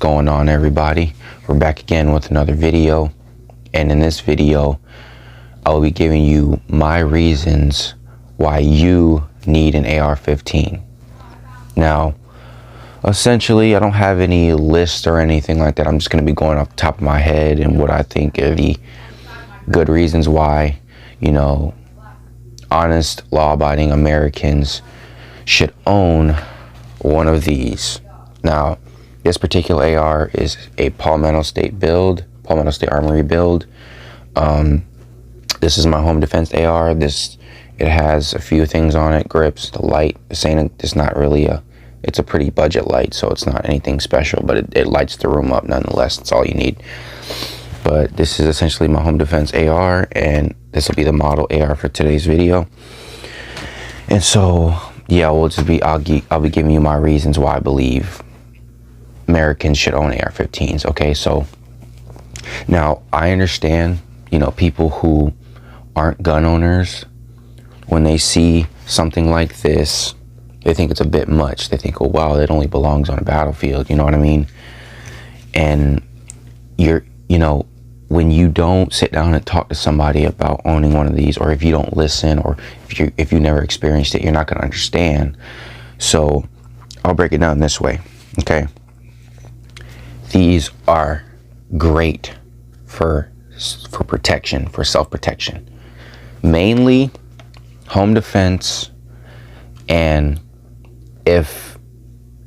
going on, everybody? We're back again with another video, and in this video I will be giving you my reasons why you need an AR-15. Now, essentially, I don't have any list or anything like that. I'm just going to be going off the top of my head and what I think are the good reasons why, honest, law-abiding Americans should own one of these. Now, this particular AR is a Palmetto State Armory build. This is my home defense AR. It has a few things on it: grips, the light. It's not really it's a pretty budget light, so it's not anything special, but it lights the room up nonetheless. That's all you need. But this is essentially my home defense AR, and this will be the model AR for today's video. And so, yeah, I'll be giving you my reasons why I believe Americans should own AR-15s. Okay, so now I understand, people who aren't gun owners, when they see something like this, they think it's a bit much. They think, oh wow, that only belongs on a battlefield. You know what I mean? And when you don't sit down and talk to somebody about owning one of these, or if you don't listen, or if you never experienced it, you're not going to understand. So I'll break it down this way. Okay, these are great for protection, for self-protection, mainly home defense, and if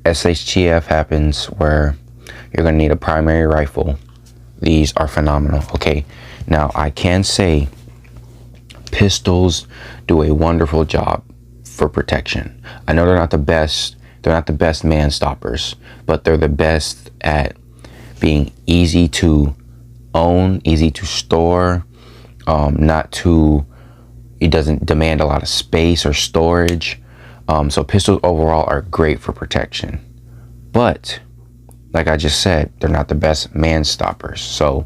SHTF happens where you're going to need a primary rifle, these are phenomenal. Okay, now I can say pistols do a wonderful job for protection. I know they're not the best man stoppers, but they're the best at being easy to own, easy to store, it doesn't demand a lot of space or storage. So pistols overall are great for protection, but like I just said, they're not the best man stoppers. So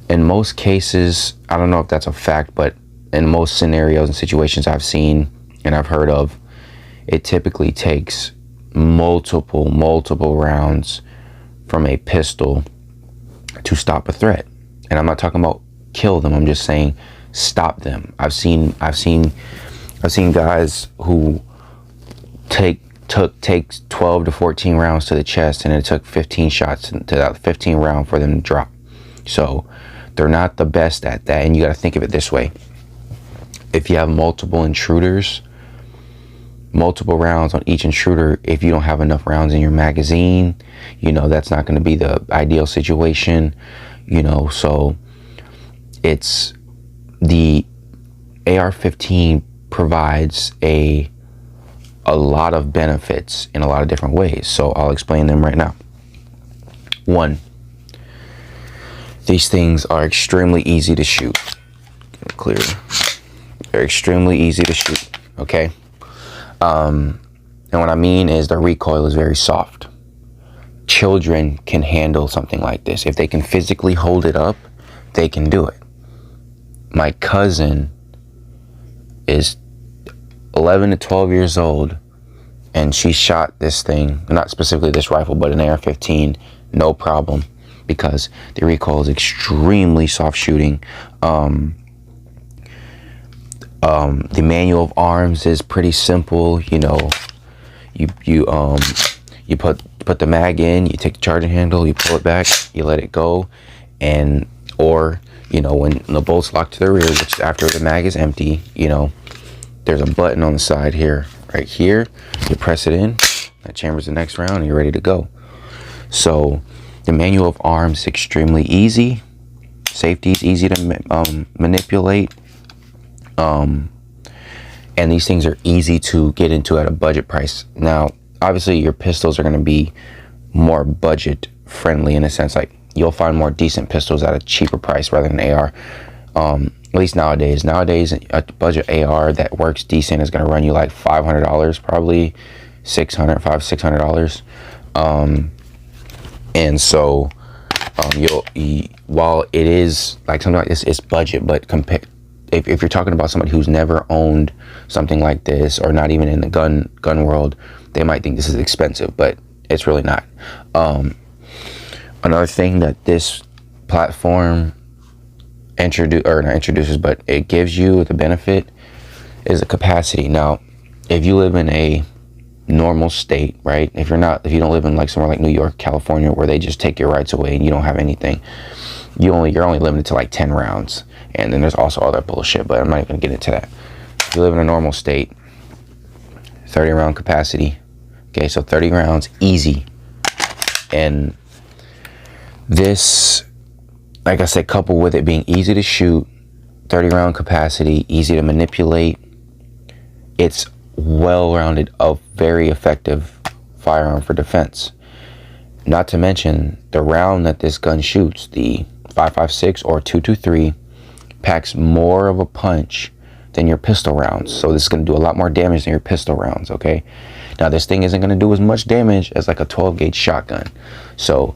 in most cases, I don't know if that's a fact, but in most scenarios and situations I've seen and I've heard of, it typically takes multiple rounds from a pistol to stop a threat. And I'm not talking about kill them, I'm just saying stop them. I've seen guys who take 12 to 14 rounds to the chest, and it took 15 shots to that 15 round for them to drop. So they're not the best at that. And you got to think of it this way: if you have multiple intruders, multiple rounds on each intruder, if you don't have enough rounds in your magazine, that's not going to be the ideal situation. So it's the AR-15 provides a lot of benefits in a lot of different ways. So I'll explain them right now. One, these things are extremely easy to shoot. Get it clear. They're extremely easy to shoot. Okay. And what I mean is the recoil is very soft. Children can handle something like this. If they can physically hold it up, they can do it. My cousin is 11 to 12 years old, and she shot this thing, not specifically this rifle, but an AR-15, no problem, because the recoil is extremely soft shooting. The manual of arms is pretty simple. You put the mag in, you take the charging handle, you pull it back, you let it go, or when the bolt's locked to the rear, which after the mag is empty, there's a button on the side here, right here. You press it in, that chambers the next round, and you're ready to go. So the manual of arms is extremely easy. Safety is easy to manipulate. And these things are easy to get into at a budget price. Now, obviously, your pistols are going to be more budget friendly in a sense. Like, you'll find more decent pistols at a cheaper price rather than AR. At least nowadays. Nowadays, a budget AR that works decent is going to run you like $500, probably $600. And so, while it is like something like this, it's budget, but if you're talking about somebody who's never owned something like this, or not even in the gun world, they might think this is expensive, but it's really not. Another thing that this platform not introduces, but it gives you the benefit is the capacity. Now, if you live in a normal state, right? If you don't live in like somewhere like New York, California, where they just take your rights away and you don't have anything, you're only limited to like 10 rounds. And then there's also other bullshit, but I'm not even gonna get into that. If you live in a normal state, 30 round capacity. Okay, so 30 rounds, easy. And this, like I said, coupled with it being easy to shoot, 30 round capacity, easy to manipulate, it's well-rounded, a very effective firearm for defense. Not to mention the round that this gun shoots, the 5.56 or 223, packs more of a punch than your pistol rounds. So this is going to do a lot more damage than your pistol rounds, okay? Now this thing isn't going to do as much damage as like a 12 gauge shotgun. So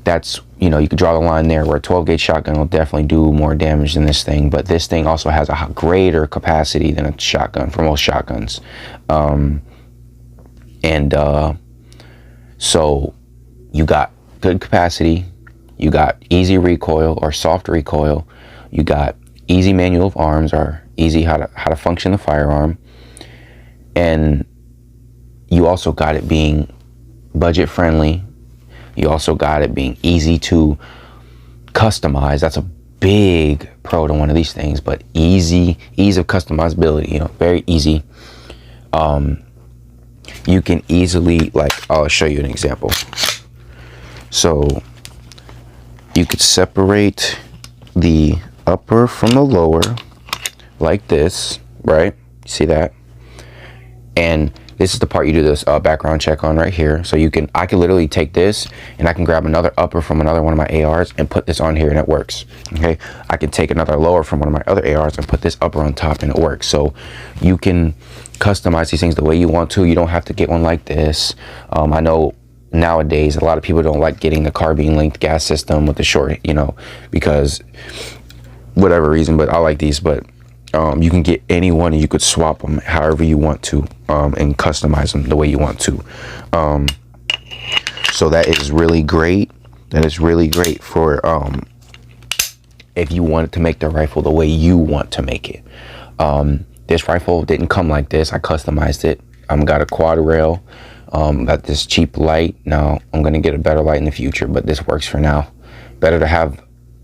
that's, you know, you could draw the line there where a 12 gauge shotgun will definitely do more damage than this thing, but this thing also has a greater capacity than a shotgun for most shotguns. So you got good capacity, you got easy recoil or soft recoil, you got easy manual of arms or easy how to function the firearm, and you also got it being budget friendly. You also got it being easy to customize. That's a big pro to one of these things, but ease of customizability, you know, very easy. You can easily, like, I'll show you an example. So you could separate the upper from the lower like this, right? See that? And this is the part you do this background check on right here. So I can literally take this and I can grab another upper from another one of my ARs and put this on here and it works. Okay. I can take another lower from one of my other ARs and put this upper on top and it works. So you can customize these things the way you want to. You don't have to get one like this. I know nowadays a lot of people don't like getting the carbine linked gas system with the short, you know, because whatever reason, but I like these. But you can get any one and you could swap them however you want to, and customize them the way you want to. So that is really great. That is really great for if you wanted to make the rifle the way you want to make it. This rifle didn't come like this. I customized it. Got a quad rail, got this cheap light. Now I'm gonna get a better light in the future, but this works for now. Better to have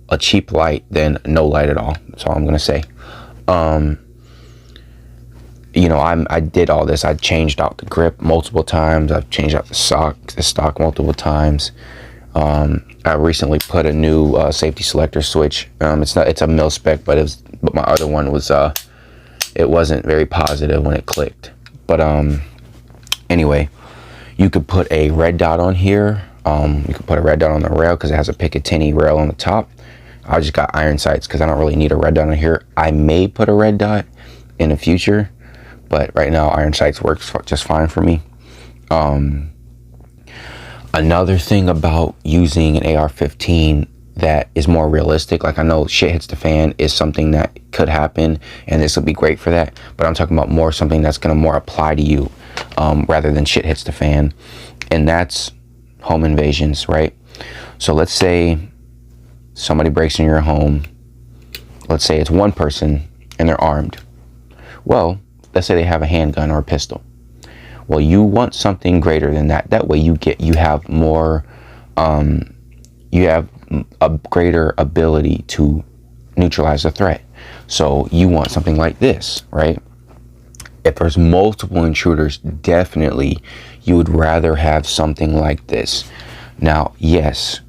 a cheap light than no light at all. That's all I'm gonna say. You know, I did all this. I changed out the grip multiple times. I've changed out the stock multiple times. I recently put a new safety selector switch. It's a mil spec, but my other one was it wasn't very positive when it clicked. But anyway, you could put a red dot on here. You could put a red dot on the rail because it has a Picatinny rail on the top. I just got iron sights because I don't really need a red dot on here. I may put a red dot in the future, but right now iron sights works just fine for me. Another thing about using an AR-15 that is more realistic, like I know shit hits the fan is something that could happen and this will be great for that, but I'm talking about more something that's going to more apply to you rather than shit hits the fan, and that's home invasions, right? So let's say somebody breaks in your home. Let's say it's one person and they're armed. Well, let's say they have a handgun or a pistol. Well, you want something greater than that. That way you have more, you have a greater ability to neutralize a threat. So you want something like this, right? If there's multiple intruders, definitely you would rather have something like this. Now, yes,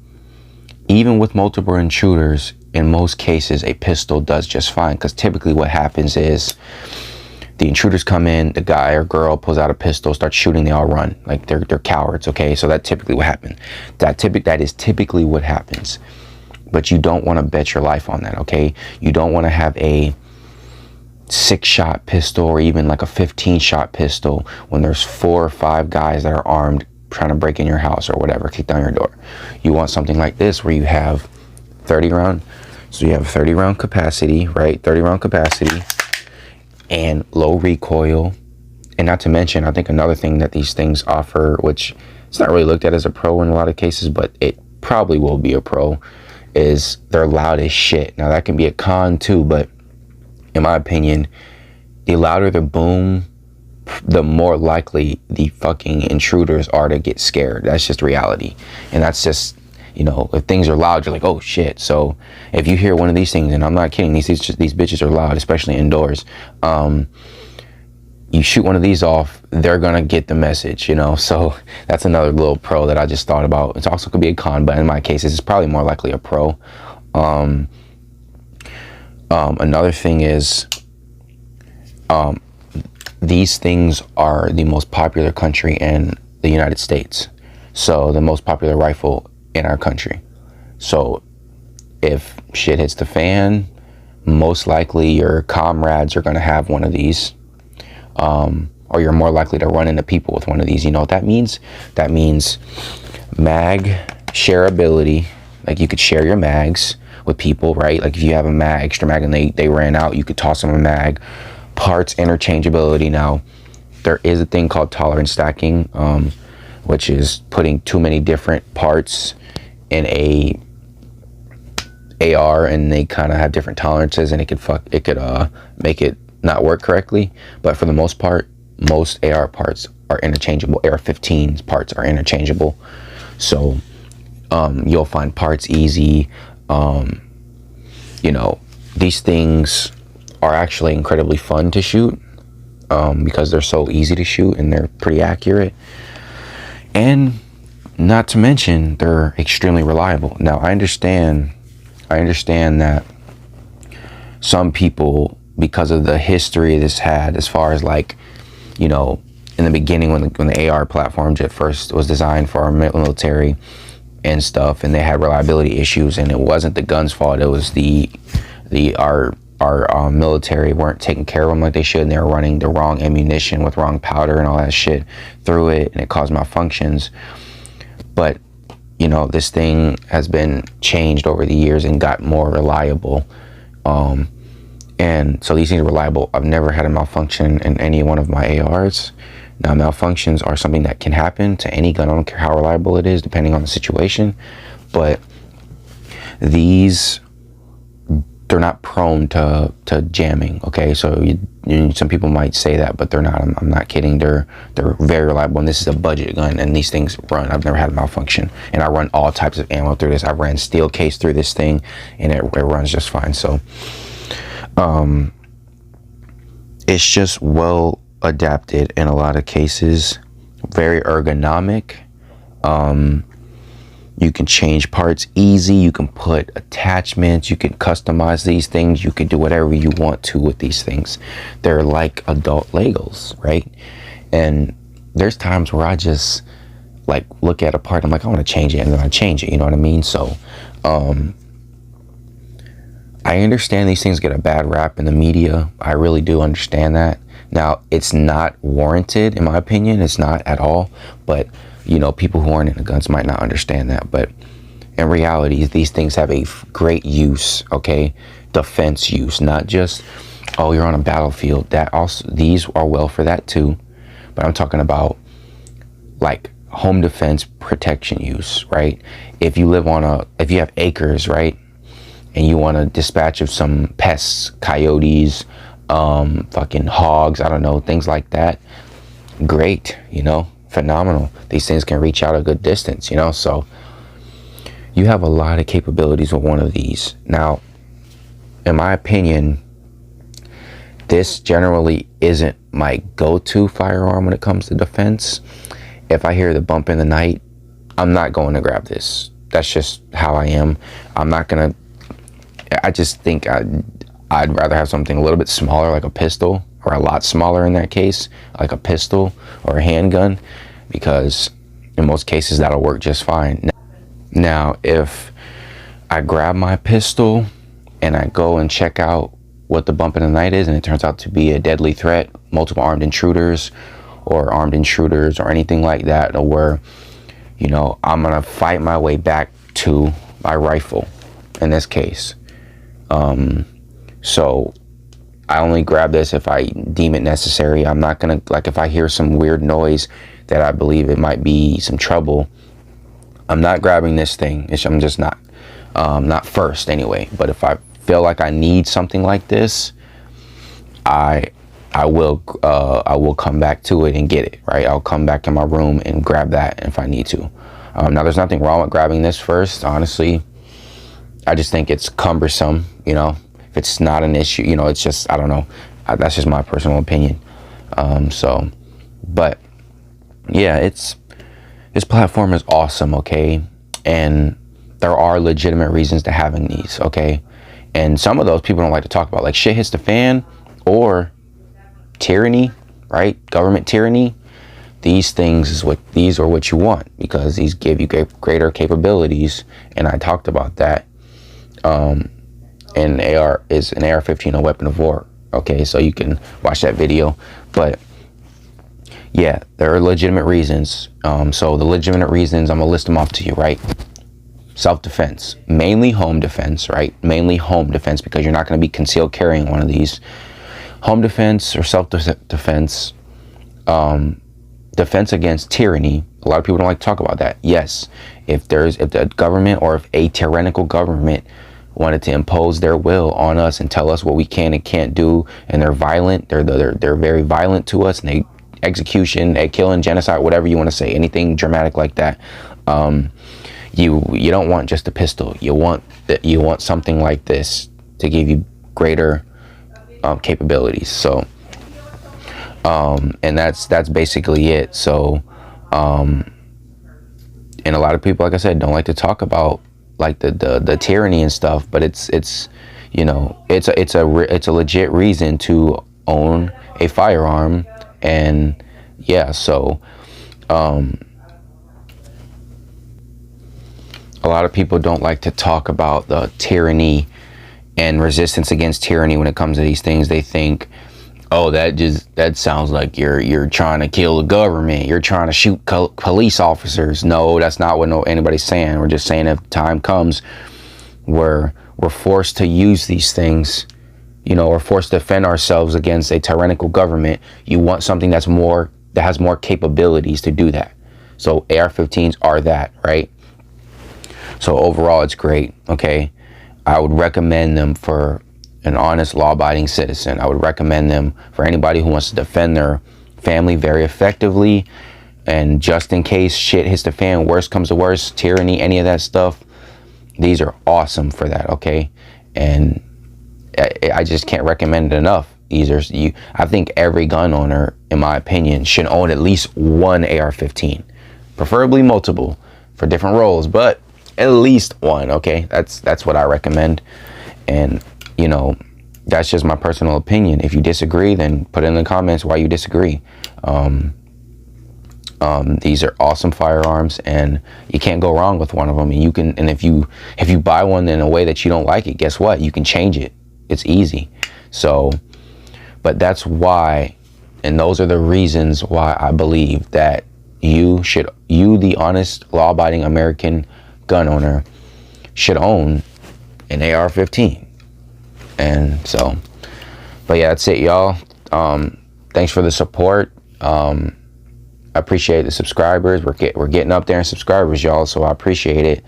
even with multiple intruders, in most cases, a pistol does just fine, because typically what happens is the intruders come in, the guy or girl pulls out a pistol, starts shooting, they all run. Like they're cowards, okay? So that's typically what happens. That is typically what happens. But you don't want to bet your life on that, okay? You don't want to have a 6-shot pistol or even like a 15-shot pistol when there's 4 or 5 guys that are armed trying to break in your house or whatever, kick down your door. You want something like this where you have 30 round. So you have 30 round capacity, right? 30 round capacity and low recoil. And not to mention, I think another thing that these things offer, which it's not really looked at as a pro in a lot of cases, but it probably will be a pro, is they're loud as shit. Now that can be a con too, but in my opinion, the louder the boom, the more likely the fucking intruders are to get scared. That's just reality. And that's just, you know, if things are loud, you're like, oh shit. So if you hear one of these things, and I'm not kidding, these bitches are loud, especially indoors. You shoot one of these off, they're gonna get the message, you know. So that's another little pro that I just thought about. It also could be a con, but in my case, it's probably more likely a pro. Another thing is, these things are the most popular country in the United States. So the most popular rifle in our country. So if shit hits the fan, most likely your comrades are gonna have one of these. Or you're more likely to run into people with one of these. You know what that means? That means mag shareability. Like you could share your mags with people, right? Like if you have a mag, extra mag, and they ran out, you could toss them a mag. Parts interchangeability. Now, there is a thing called tolerance stacking, which is putting too many different parts in a AR, and they kind of have different tolerances, and it could make it not work correctly. But for the most part, most AR parts are interchangeable. AR15 parts are interchangeable, so you'll find parts easy. You know, these things are actually incredibly fun to shoot, because they're so easy to shoot and they're pretty accurate, and not to mention they're extremely reliable. Now I understand that some people, because of the history this had, as far as like, you know, in the beginning when the AR platforms at first was designed for our military and stuff, and they had reliability issues, and it wasn't the gun's fault. It was our military weren't taking care of them like they should, and they were running the wrong ammunition with wrong powder and all that shit through it, and it caused malfunctions. But you know, this thing has been changed over the years and got more reliable. And so these things are reliable. I've never had a malfunction in any one of my ARs. Now, malfunctions are something that can happen to any gun. I don't care how reliable it is, depending on the situation. But these, they're not prone to jamming. Okay, so some people might say that, but they're not. I'm not kidding. They're very reliable, and this is a budget gun, and these things run. I've never had a malfunction, and I run all types of ammo through this. I ran steel case through this thing, and it runs just fine. So it's just well adapted in a lot of cases, very ergonomic. You can change parts easy, you can put attachments, you can customize these things, you can do whatever you want to with these things. They're like adult Legos, right? And there's times where I just like look at a part, I'm like, I want to change it, and then I change it, you know what I mean? So I understand these things get a bad rap in the media. I really do understand that. Now, it's not warranted, in my opinion. It's not at all. But, you know, people who aren't into guns might not understand that. But in reality, these things have a great use, okay? Defense use, not just, oh, you're on a battlefield. That also, these are well for that too. But I'm talking about like home defense protection use, right? If you have acres, right? And you want to dispatch of some pests, coyotes, fucking hogs, I don't know, things like that. Great, you know, phenomenal. These things can reach out a good distance, you know, so you have a lot of capabilities with one of these. Now, in my opinion, this generally isn't my go-to firearm when it comes to defense. If I hear the bump in the night, I'm not going to grab this. That's just how I am. I'm not going to, I just think I'd rather have something a little bit smaller, like a pistol, or a lot smaller in that case, like a pistol or a handgun, because in most cases that'll work just fine. Now, if I grab my pistol and I go and check out what the bump in the night is, and it turns out to be a deadly threat, multiple armed intruders or anything like that, or where, you know, I'm gonna fight my way back to my rifle in this case. So I only grab this if I deem it necessary. I'm not gonna, like, if I hear some weird noise that I believe it might be some trouble, I'm not grabbing this thing. I'm just not. Not first anyway. But if I feel like I need something like this, I will come back to it and get it, right? I'll come back in my room and grab that if I need to. Now, there's nothing wrong with grabbing this first, honestly. I just think it's cumbersome, you know. If it's not an issue, you know, it's just, I don't know. That's just my personal opinion. But yeah, this platform is awesome, okay? And there are legitimate reasons to having these, okay? And some of those people don't like to talk about, like shit hits the fan or tyranny, right? Government tyranny. These are what you want, because these give you greater capabilities. And I talked about that. And is an AR-15 a weapon of war? Okay, so you can watch that video. But yeah, there are legitimate reasons. So the legitimate reasons, I'm gonna list them off to you, right? Self-defense, mainly home defense, right? Mainly home defense, because you're not going to be concealed carrying one of these. Home defense or self-defense, defense against tyranny. A lot of people don't like to talk about that. Yes, if the government, or if a tyrannical government wanted to impose their will on us and tell us what we can and can't do, and they're violent, they're very violent to us, and they killing, genocide, whatever you want to say, anything dramatic like that. You don't want just a pistol. You want something like this to give you greater capabilities. So and that's basically it. So and a lot of people, like I said, don't like to talk about like the tyranny and stuff, but it's you know, it's a legit reason to own a firearm. And yeah, so a lot of people don't like to talk about the tyranny and resistance against tyranny when it comes to these things. They think, oh, that sounds like you're trying to kill the government. You're trying to shoot police officers. No, that's not what anybody's saying. We're just saying if time comes where we're forced to use these things, you know, or forced to defend ourselves against a tyrannical government, you want something that has more capabilities to do that. So AR-15s are that, right? So overall, it's great, okay? I would recommend them for an honest, law-abiding citizen. I would recommend them for anybody who wants to defend their family very effectively, and just in case shit hits the fan, worst comes to worst, tyranny, any of that stuff, these are awesome for that, okay? And I just can't recommend it enough. I think every gun owner, in my opinion, should own at least one AR-15, preferably multiple for different roles, but at least one, okay? That's what I recommend. And you know, that's just my personal opinion. If you disagree, then put in the comments why you disagree. These are awesome firearms, and you can't go wrong with one of them. And if you buy one in a way that you don't like it, guess what? You can change it. It's easy. So, but that's why, and those are the reasons why I believe that you, the honest, law-abiding American gun owner, should own an AR-15. And so, but yeah, that's it, y'all. Thanks for the support. I appreciate the subscribers. We're getting up there in subscribers, y'all, so I appreciate it.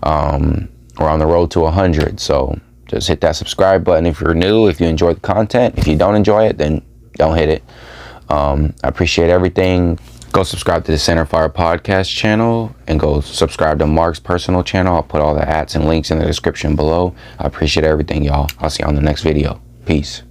We're on the road to 100, so just hit that subscribe button if you're new, if you enjoy the content. If you don't enjoy it, then don't hit it. I appreciate everything. Go subscribe to the Centerfire podcast channel, and go subscribe to Mark's personal channel. I'll put all the @ and links in the description below. I appreciate everything, y'all. I'll see you on the next video. Peace.